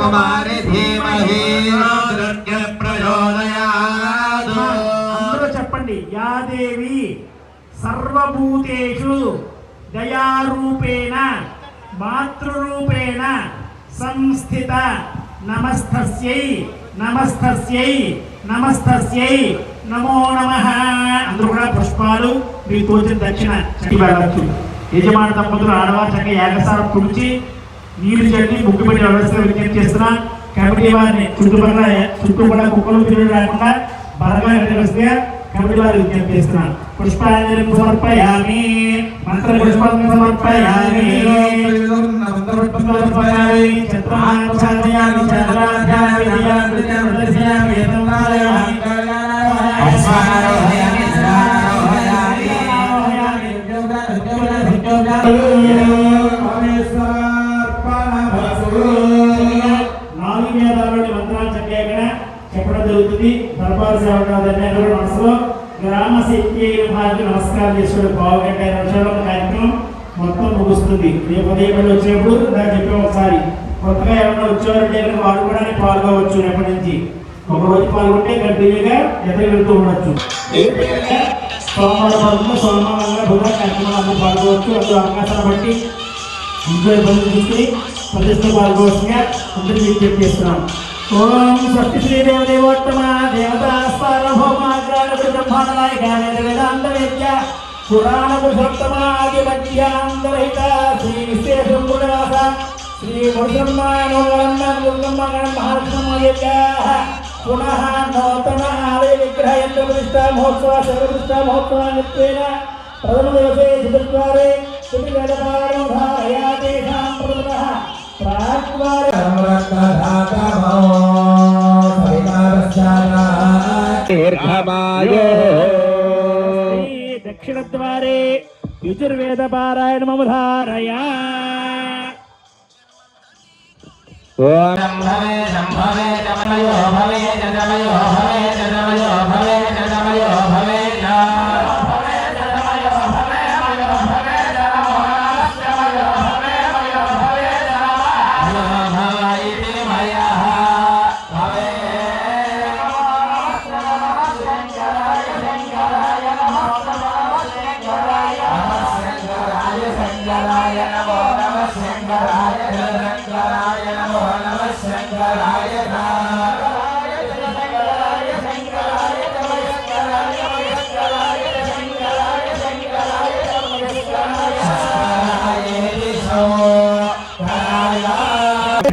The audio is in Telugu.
कुमारी धीमहि प्रचोदयात्। అందరూ చెప్పండి యా దేవి సర్వభూతేషు దయారూపేణ మాతృరూపేణ సంస్థిత నమస్తస్యై నమస్తస్యై నమస్తస్యై నమో నమః. అందరూ కూడా పుష్పాలు మీకు తోచిన దక్షిణ చట్టి వెళ్ళచ్చు. యజమాన దంపతులు ఆడవారు చక్కగా యాగసారం పుడిచి నీరు చల్లి ముగ్గు పెట్టి వ్యవస్థ విజ్ఞప్తి చేస్తున్నా. కమిటీ వారిని చుట్టుపక్కల కుక్కలు తిరిగి రాకుండా బలగా వస్తే కమిటీ వారు విజ్ఞప్తి చేస్తున్నాను. పుష్పాంజలి సమర్పయామి మంత్ర పుష్పాన్ని సమర్పయామి నాలుగు వేదాలని మంత్రాలు చక్కగా చెప్పడం జరుగుతుంది. దర్బార్ సేవకులు మనసులో గ్రామ శక్తి భారతి నమస్కారం చేసుకుని పావుగంట 5 నిమిషాల కార్యక్రమం మొత్తం ముగుస్తుంది. రేపు ఉదయం వచ్చినప్పుడు నాకు చెప్పాం ఒకసారి కొత్తగా ఎవరైనా వచ్చేవారంటే వాడు కూడా పాల్గొవచ్చు. రేపటి నుంచి ఒక రోజు పాల్గొంటే కంటిన్యూగా ఎదురు వెళ్తూ ఉండొచ్చు. సోమవారం సోమవారంగా బుధ కార్యక్రమాలు పాల్గొవచ్చు. అందులో అవకాశాన్ని బట్టి ఇంట్లో ఇబ్బంది చూసుకుని ప్రతిష్ట పాల్గొవచ్చుగా అందరికీ విజ్ఞప్తి చేస్తున్నాం. ఓం స్వస్తి శ్రీదేవదేవోత్తమ దేవతాస్పారభౌమాగ్రాణాయ వేదాంత వేద్య పురాణ పురుషోత్తమాదిమధ్యాంతరహిత శ్రీ విశ్వేశ్వరవాస శ్రీ మహాలక్ష్మీదేవ్యాః పునః నూతన ఆలయ విగ్రహ యంత్ర ప్రతిష్ఠా మహోత్సవ శివ ప్రతిష్ఠా మహోత్సవాన్నిత్వేన ప్రథమ దివసే చతుర్వారే ధారయాతేషాం ప్రథమః దక్షిణ ద్వారే యజుర్వేద పారాయణ మమధారయా. శంభవే శంభవే జమయో భవే జమయో భవే జమయో భవే జమయో భవే శంకరాయ నమో నమః శంకరాయ